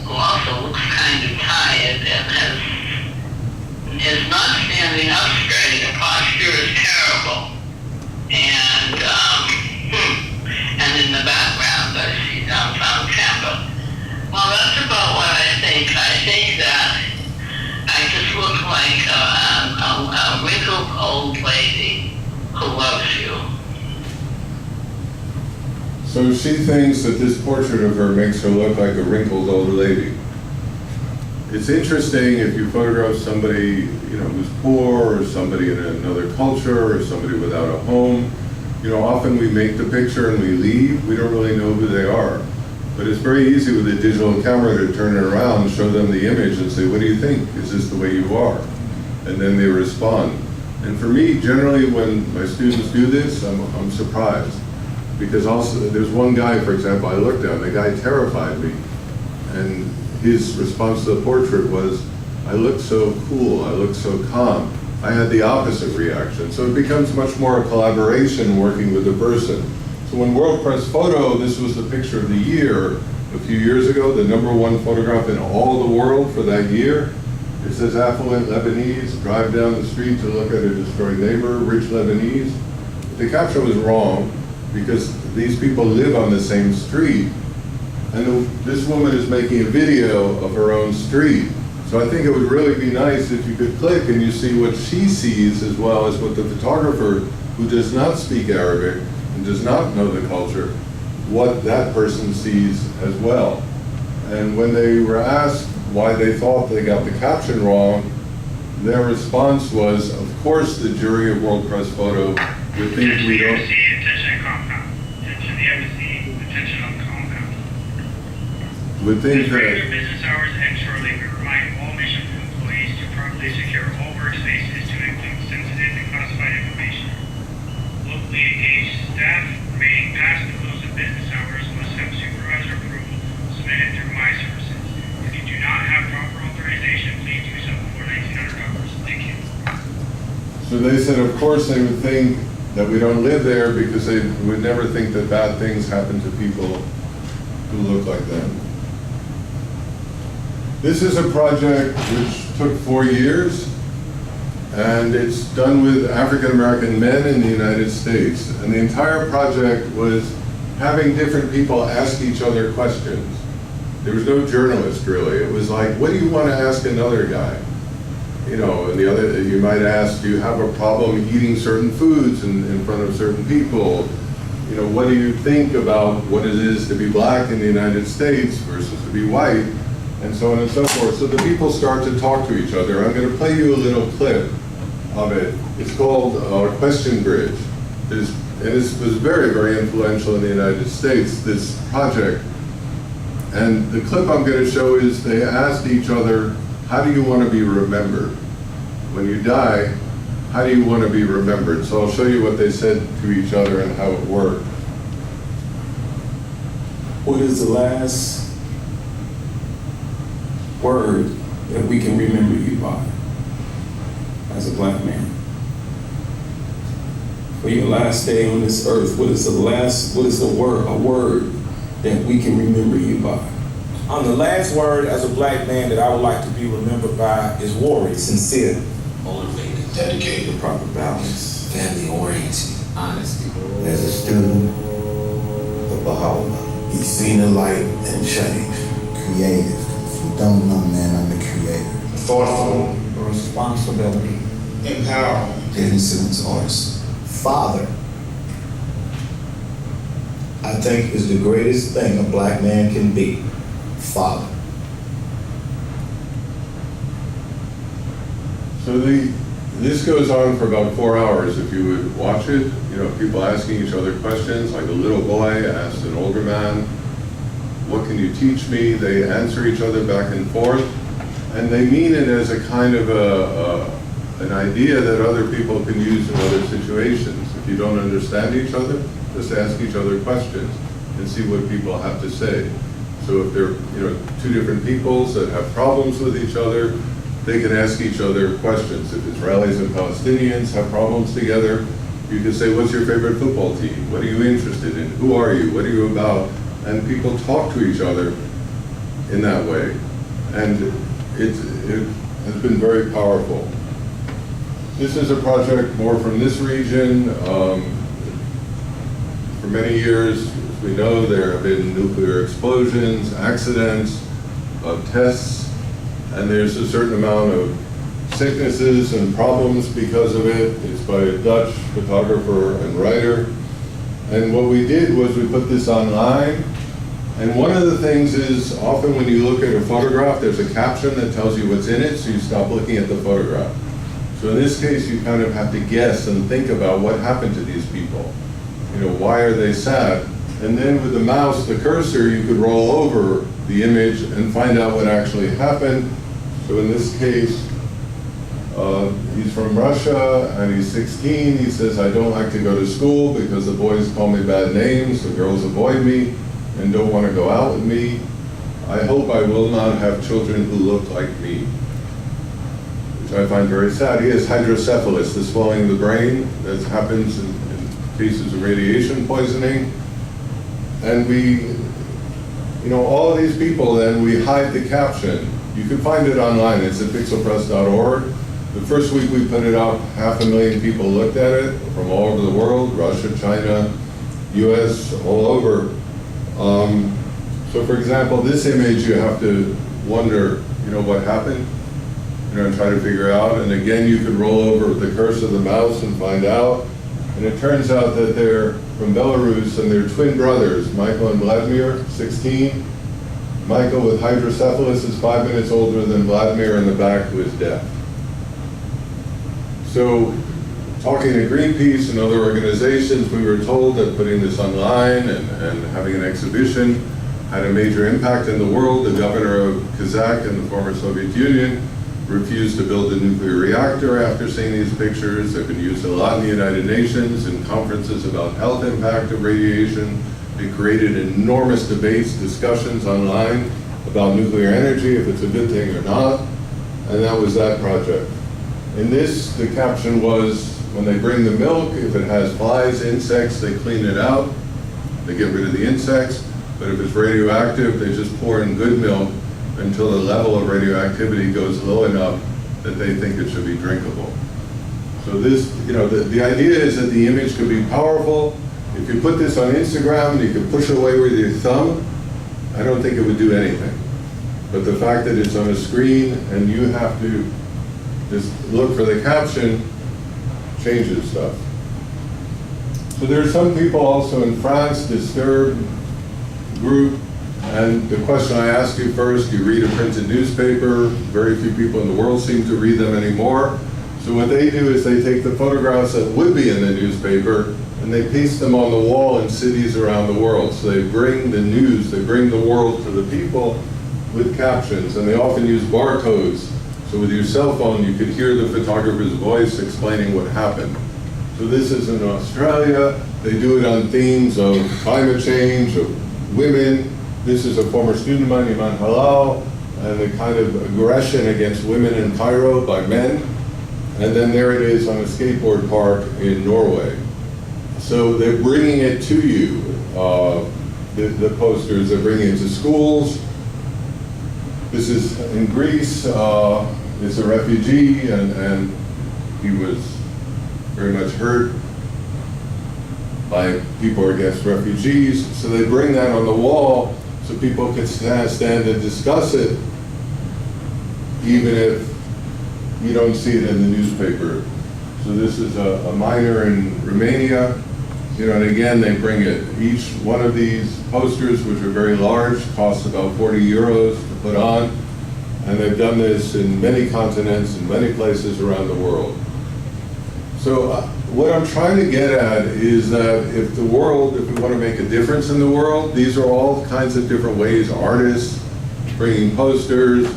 who also looks kind of tired and is not standing up straight. Her posture is terrible. And in the background I see downtown Tampa. Well, that's about what I think. I think that I just look like a wrinkled old lady who loves you. So she thinks that this portrait of her makes her look like a wrinkled old lady. It's interesting if you photograph somebody, who's poor, or somebody in another culture, or somebody without a home. Often we make the picture and we leave. We don't really know who they are. But it's very easy with a digital camera to turn it around, show them the image, and say, what do you think? Is this the way you are? And then they respond. And for me, generally, when my students do this, I'm surprised. Because also, there's one guy, for example, I looked at, the guy terrified me. And his response to the portrait was, I look so cool, I look so calm. I had the opposite reaction. So it becomes much more a collaboration working with the person. So when World Press Photo, this was the picture of the year a few years ago, the #1 photograph in all the world for that year. It says affluent Lebanese, drive down the street to look at a destroyed neighbor, rich Lebanese. The caption was wrong, because these people live on the same street. And this woman is making a video of her own street. So I think it would really be nice if you could click and you see what she sees as well as what the photographer, who does not speak Arabic and does not know the culture, what that person sees as well. And when they were asked why they thought they got the caption wrong, their response was, of course the jury of World Press Photo would think we don't... Would think that... Regular business hours end shortly. We remind all mission employees to properly secure all workspaces to include sensitive and classified information. Locally engaged staff remaining past the close of business hours must have supervisor approval submitted through My Services. If you do not have proper authorization, please do so before $1,900. Thank you. So they said, of course, they would think that we don't live there because they would never think that bad things happen to people who look like them. This is a project which took 4 years, and it's done with African American men in the United States. And the entire project was having different people ask each other questions. There was no journalist really. It was like, what do you want to ask another guy? You know, and the other, you might ask, do you have a problem eating certain foods in front of certain people? You know, what do you think about what it is to be black in the United States versus to be white? And so on and so forth. So the people start to talk to each other. I'm going to play you a little clip of it. It's called Question Bridge. And it was very, very influential in the United States, this project. And the clip I'm going to show is they asked each other, how do you want to be remembered? When you die, how do you want to be remembered? So I'll show you what they said to each other and how it worked. What is the last word that we can remember you by as a black man? For your last day on this earth, what is a word that we can remember you by? The last word as a black man that I would like to be remembered by is warrior. Sincere, Motivated, dedicated, Proper balance, family oriented, honesty. as a student of Baha'u'llah. He's seen the light and changed. Creative. If you don't know, man, I'm the creator. Thoughtful, Responsibility. empowering, Innocence, artist. Father, I think, is the greatest thing a black man can be. Father. So this goes on for about 4 hours if you would watch it. You know, people asking each other questions, like a little boy asked an older man, what can you teach me? They answer each other back and forth, and they mean it as a kind of an idea that other people can use in other situations. If you don't understand each other, just ask each other questions and see what people have to say. So if they're, you know, two different peoples that have problems with each other, they can ask each other questions. If Israelis and Palestinians have problems together, you can say, what's your favorite football team? What are you interested in? Who are you? What are you about? And people talk to each other in that way. And it has been very powerful. This is a project more from this region. For many years, as we know, there have been nuclear explosions, accidents, tests, and there's a certain amount of sicknesses and problems because of it. It's by a Dutch photographer and writer. And what we did was we put this online. And one of the things is, often when you look at a photograph, there's a caption that tells you what's in it, so you stop looking at the photograph. So in this case, you kind of have to guess and think about what happened to these people. You know, why are they sad? And then with the mouse, the cursor, you could roll over the image and find out what actually happened. So in this case, he's from Russia and he's 16. He says, I don't like to go to school because the boys call me bad names, the girls avoid me and don't want to go out with me. I hope I will not have children who look like me, which I find very sad. He has hydrocephalus, the swelling of the brain that happens in cases of radiation poisoning. And we, you know, all of these people, then we hide the caption. You can find it online, it's at pixelpress.org. The first week we put it up, 500,000 people looked at it from all over the world, Russia, China, US, all over. So for example, this image, you have to wonder, you know, what happened, you know, and try to figure out. And again, you could roll over with the cursor of the mouse and find out. And it turns out that they're from Belarus and they're twin brothers, Michael and Vladimir, 16. Michael with hydrocephalus is 5 minutes older than Vladimir in the back, who is deaf. So, talking to Greenpeace and other organizations, we were told that putting this online and having an exhibition had a major impact in the world. The governor of Kazakh in the former Soviet Union refused to build a nuclear reactor after seeing these pictures. They've been used a lot in the United Nations in conferences about health impact of radiation. They created enormous debates, discussions online about nuclear energy, if it's a good thing or not, and that was that project. In this, the caption was, when they bring the milk, if it has flies, insects, they clean it out. They get rid of the insects. But if it's radioactive, they just pour in good milk until the level of radioactivity goes low enough that they think it should be drinkable. So this, the idea is that the image could be powerful. If you put this on Instagram, you can push it away with your thumb. I don't think it would do anything. But the fact that it's on a screen and you have to just look for the caption changes stuff. So there are some people also in France, Disturbed group, and the question I asked you first, you read a printed newspaper, very few people in the world seem to read them anymore. So what they do is they take the photographs that would be in the newspaper and they paste them on the wall in cities around the world. So they bring the news, they bring the world to the people with captions, and they often use barcodes. So with your cell phone, you could hear the photographer's voice explaining what happened. So this is in Australia. They do it on themes of climate change, of women. This is a former student of mine, Iman Halal, and the kind of aggression against women in Cairo by men. And then there it is on a skateboard park in Norway. So they're bringing it to you, the posters, they're bringing it to schools. This is in Greece, it's a refugee, and he was very much hurt by people against refugees. So they bring that on the wall so people can stand and discuss it, even if you don't see it in the newspaper. So this is a miner in Romania, and again, they bring it. Each one of these posters, which are very large, costs about 40 euros to put on, and they've done this in many continents, in many places around the world. So what I'm trying to get at is that if we want to make a difference in the world, these are all kinds of different ways, artists bringing posters,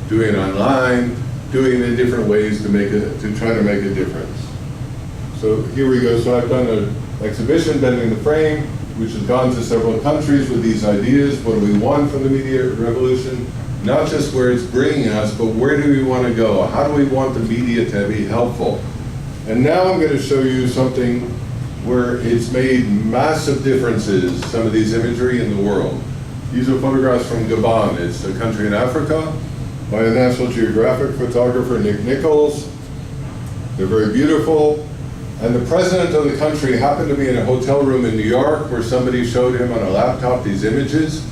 doing it online, doing it in different ways to try to make a difference. So here we go. So I've done an exhibition, Bending the Frame, which has gone to several countries with these ideas. What do we want from the media revolution? Not just where it's bringing us, but where do we want to go? How do we want the media to be helpful? And now I'm going to show you something where it's made massive differences, some of these imagery in the world. These are photographs from Gabon. It's a country in Africa by a National Geographic photographer, Nick Nichols. They're very beautiful. And the president of the country happened to be in a hotel room in New York where somebody showed him on a laptop these images.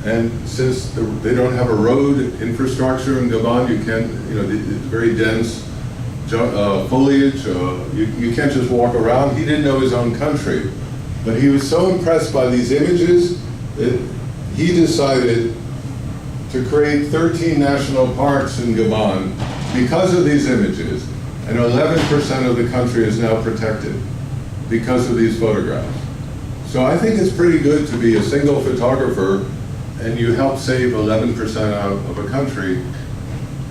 And since they don't have a road infrastructure in Gabon, you can't, it's very dense foliage, you can't just walk around. He didn't know his own country. But he was so impressed by these images that he decided to create 13 national parks in Gabon because of these images. And 11% of the country is now protected because of these photographs. So I think it's pretty good to be a single photographer and you help save 11% out of a country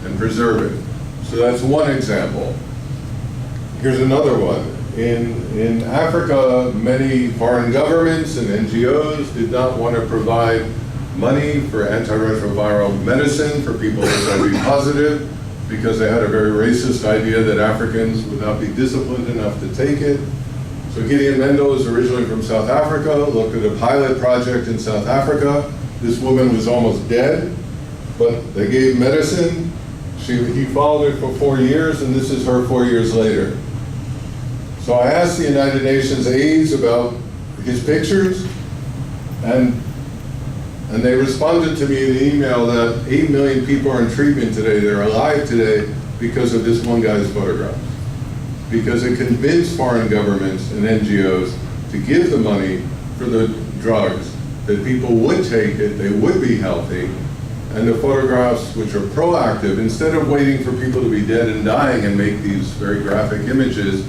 and preserve it. So that's one example. Here's another one. In Africa, many foreign governments and NGOs did not want to provide money for antiretroviral medicine for people HIV positive because they had a very racist idea that Africans would not be disciplined enough to take it. So Gideon Mendel is originally from South Africa, looked at a pilot project in South Africa. This woman was almost dead, but they gave medicine. He followed her for 4 years, and this is her 4 years later. So I asked the United Nations AIDS about his pictures, and they responded to me in an email that 8 million people are in treatment today, they're alive today, because of this one guy's photographs. Because it convinced foreign governments and NGOs to give the money for the drugs, that people would take it, they would be healthy, and the photographs, which are proactive, instead of waiting for people to be dead and dying and make these very graphic images,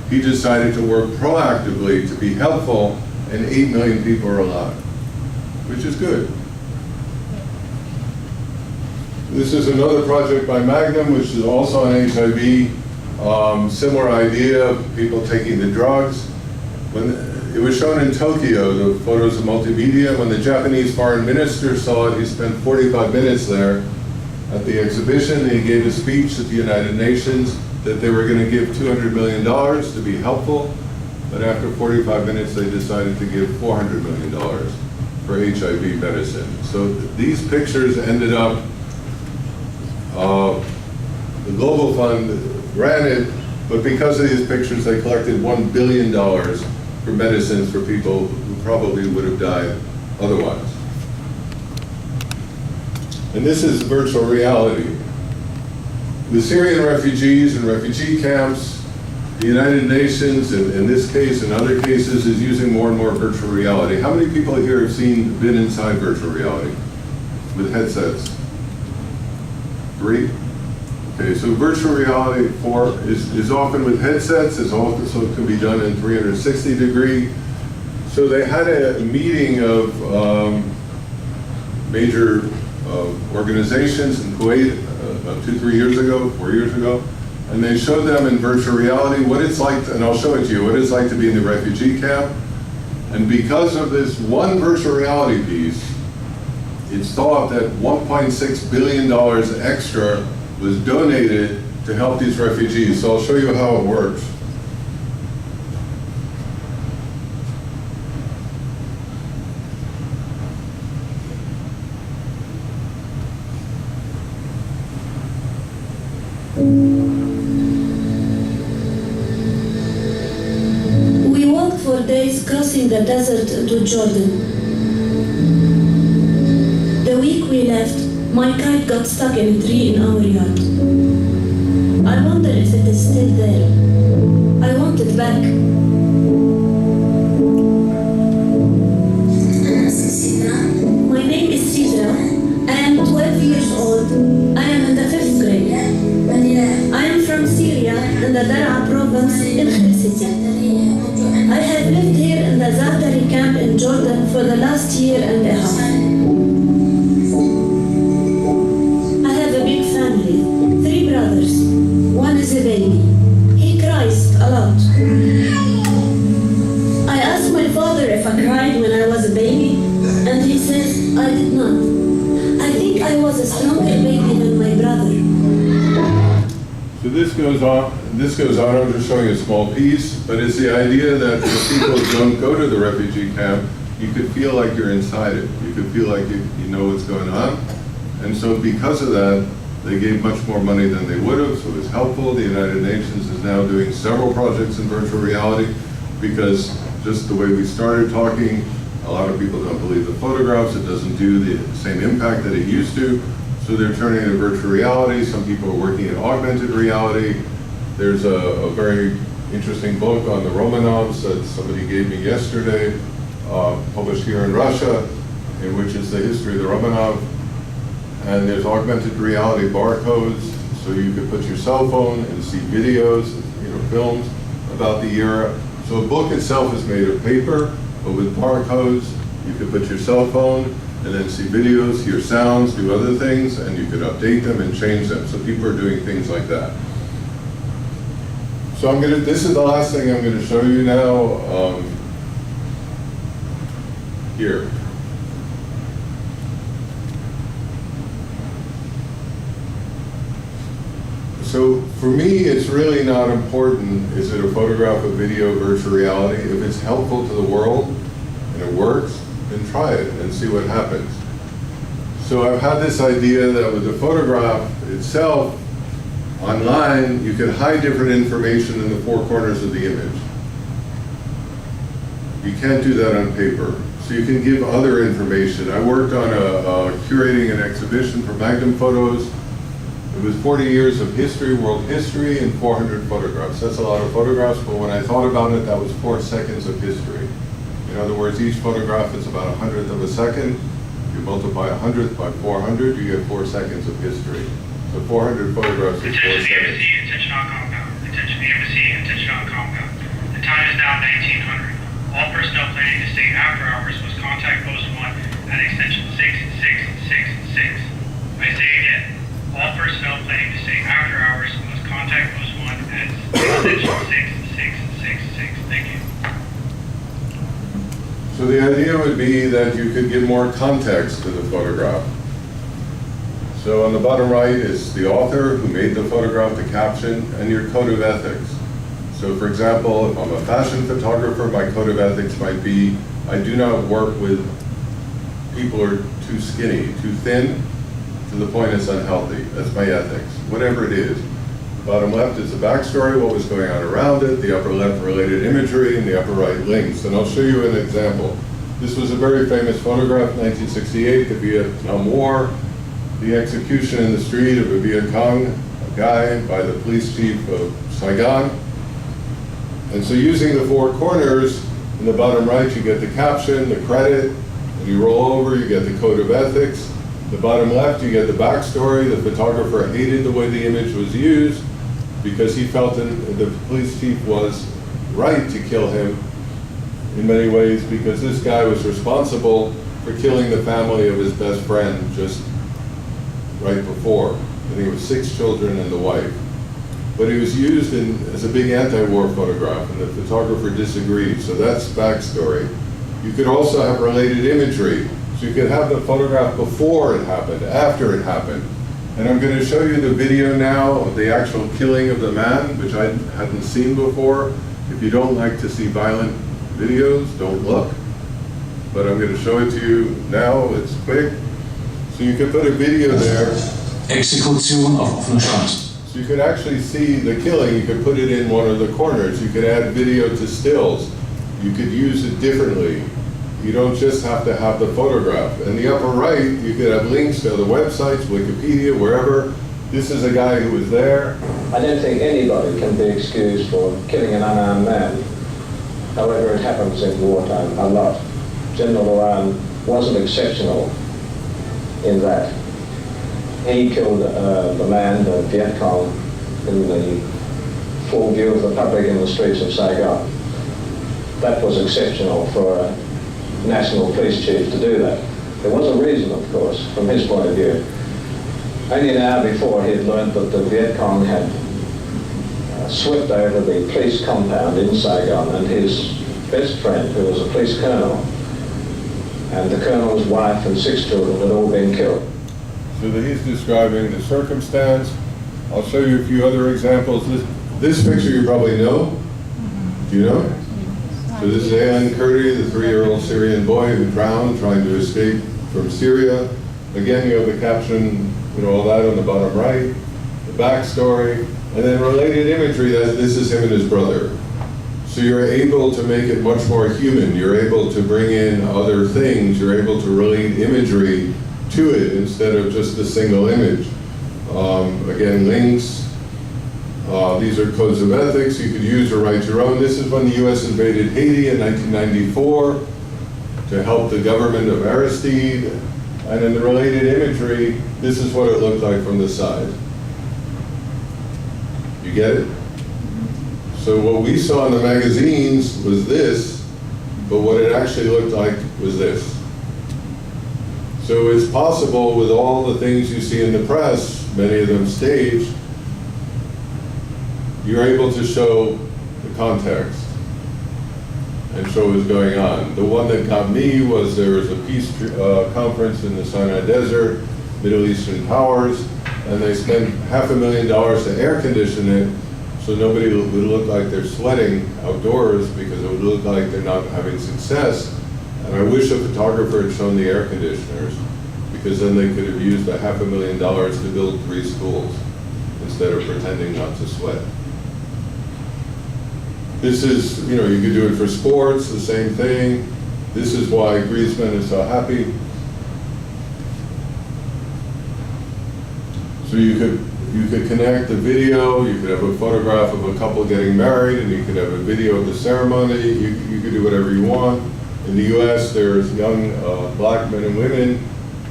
he decided to work proactively to be helpful, and 8 million people are alive, which is good. This is another project by Magnum, which is also on HIV. Similar idea of people taking the drugs. When it was shown in Tokyo, the photos of multimedia. When the Japanese foreign minister saw it, he spent 45 minutes there at the exhibition. He gave a speech at the United Nations, that they were going to give $200 million to be helpful, but after 45 minutes they decided to give $400 million for HIV medicine. So these pictures ended up, the Global Fund ran it, but because of these pictures they collected $1 billion for medicines for people who probably would have died otherwise. And this is virtual reality. The Syrian refugees and refugee camps, the United Nations, in this case and other cases, is using more and more virtual reality. How many people here have been inside virtual reality with headsets? 3? Okay, so virtual reality is often with headsets, it also can be done in 360 degree. So they had a meeting of major organizations in Kuwait about 4 years ago, and they showed them in virtual reality what it's like, and I'll show it to you, what it's like to be in the refugee camp. And because of this one virtual reality piece, it's thought that $1.6 billion extra was donated to help these refugees. So I'll show you how it works. We walked for days crossing the desert to Jordan. The week we left, my kite got stuck in a tree in our yard. I wonder if it is still there. I want it back. My name is Sidra. I am 12 years old. I am in the 5th grade. I am from Syria in the Daraa province in Khyr City. I have lived here in the Zaatari camp in Jordan for the last year and a half. I have a big family, 3 brothers. One is a baby. He cries a lot. I asked my father if I cried when I was a baby, and he says I did not. I think I was a stronger baby than my brother. So this goes on, I'm just showing a small piece, but it's the idea that if people don't go to the refugee camp, you could feel like you're inside it. You could feel like you know what's going on. And so because of that, they gave much more money than they would have, so it's helpful. The United Nations is now doing several projects in virtual reality because just the way we started talking, a lot of people don't believe the photographs. It doesn't do the same impact that it used to. So they're turning to virtual reality. Some people are working in augmented reality. There's a very interesting book on the Romanovs that somebody gave me yesterday, published here in Russia, in which is the history of the Romanov. And there's augmented reality barcodes, so you could put your cell phone and see videos, films about the era. So a book itself is made of paper, but with barcodes, you could put your cell phone and then see videos, hear sounds, do other things, and you could update them and change them. So people are doing things like that. So this is the last thing I'm gonna show you now. Here. So for me, it's really not important, is it a photograph, a video, virtual reality? If it's helpful to the world and it works, then try it and see what happens. So I've had this idea that with the photograph itself, online, you can hide different information in the 4 corners of the image. You can't do that on paper. So you can give other information. I worked on curating an exhibition for Magnum Photos. It was 40 years of history, world history, and 400 photographs. That's a lot of photographs, but when I thought about it, that was 4 seconds of history. In other words, each photograph is about 1/100 of a second. You multiply 100th by 400, you get 4 seconds of history. So 400 photographs is 4 Attention seconds. embassy, attention on compound. Attention embassy, attention on compound. The time is now 1900. All personnel planning to stay after hours must contact post 1 at extension 6666. I say again, all personnel planning to stay after hours must contact post 1 at extension 6666. Thank you. So the idea would be that you could give more context to the photograph. So on the bottom right is the author who made the photograph, the caption, and your code of ethics. So for example, if I'm a fashion photographer, my code of ethics might be, I do not work with people who are too skinny, too thin, to the point it's unhealthy. That's my ethics, whatever it is. The bottom left is the backstory, what was going on around it, the upper left related imagery, and the upper right links. And I'll show you an example. This was a very famous photograph, 1968, the Vietnam War, the execution in the street of a Viet Cong, a guy by the police chief of Saigon. And so using the four corners, in the bottom right you get the caption, the credit, and you roll over, you get the code of ethics. The bottom left, you get the backstory. The photographer hated the way the image was used because he felt the police chief was right to kill him in many ways because this guy was responsible for killing the family of his best friend just right before. I think it was 6 children and the wife. But it was used as a big anti-war photograph, and the photographer disagreed, so that's backstory. You could also have related imagery. So you could have the photograph before it happened, after it happened. And I'm going to show you the video now of the actual killing of the man, which I hadn't seen before. If you don't like to see violent videos, don't look. But I'm going to show it to you now, it's quick. So you can put a video there. Exekution auf offener Straße. So you could actually see the killing, you could put it in one of the corners. You could add video to stills. You could use it differently. You don't just have to have the photograph. In the upper right, you could have links to other websites, Wikipedia, wherever. This is a guy who was there. I don't think anybody can be excused for killing an unarmed man. However, it happens in wartime a lot. General Moran wasn't exceptional in that. He killed the man, the Viet Cong, in the full view of the public in the streets of Saigon. That was exceptional for a national police chief to do that. There was a reason, of course, from his point of view. Only an hour before he had learned that the Viet Cong had swept over the police compound in Saigon, and his best friend, who was a police colonel, and the colonel's wife and 6 children had all been killed. So that he's describing the circumstance. I'll show you a few other examples. This picture you probably know. Do you know? So this is Alan Kurdi, the 3-year-old Syrian boy who drowned trying to escape from Syria. Again, you have the caption, all that on the bottom right, the backstory, and then related imagery that this is him and his brother. So you're able to make it much more human. You're able to bring in other things. You're able to relate imagery to it instead of just a single image. Again, links. These are codes of ethics you could use or write your own. This is when the US invaded Haiti in 1994 to help the government of Aristide. And in the related imagery, this is what it looked like from the side. You get it? So what we saw in the magazines was this, but what it actually looked like was this. So it's possible with all the things you see in the press, many of them staged, you're able to show the context and show what's going on. The one that got me was there was a peace conference in the Sinai Desert, Middle Eastern powers, and they spent $500,000 to air condition it so nobody would look like they're sweating outdoors because it would look like they're not having success. And I wish a photographer had shown the air conditioners because then they could have used the $500,000 to build 3 schools instead of pretending not to sweat. This is, you could do it for sports, the same thing. This is why Griezmann is so happy. So you could connect the video, you could have a photograph of a couple getting married, and you could have a video of the ceremony. You could do whatever you want. In the US, there's young black men and women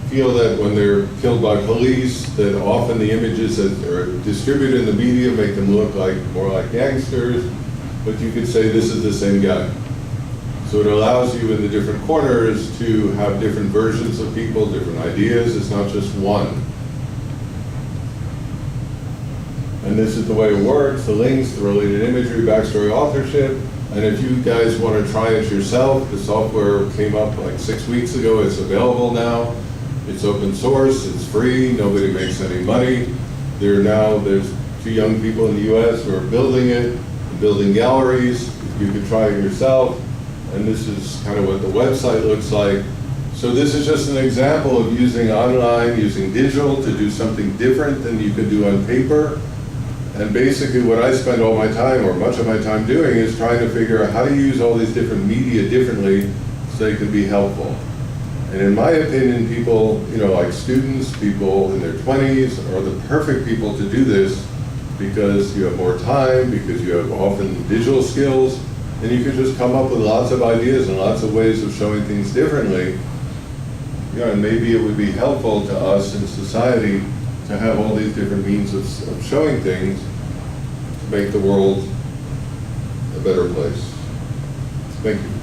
feel that when they're killed by police, that often the images that are distributed in the media make them look more like gangsters, but you could say this is the same guy. So it allows you in the different corners to have different versions of people, different ideas. It's not just one. And this is the way it works, the links, the related imagery, backstory, authorship. And if you guys want to try it yourself, the software came up like 6 weeks ago. It's available now. It's open source, it's free, nobody makes any money. There's 2 young people in the US who are building it, building galleries. You can try it yourself. And this is kind of what the website looks like. So this is just an example of using online, using digital to do something different than you could do on paper. And basically what I spend all my time, or much of my time doing, is trying to figure out how to use all these different media differently so they can be helpful. And in my opinion, people, like students, people in their 20s are the perfect people to do this because you have more time, because you have often digital skills, and you can just come up with lots of ideas and lots of ways of showing things differently. And maybe it would be helpful to us in society to have all these different means of showing things to make the world a better place. Thank you.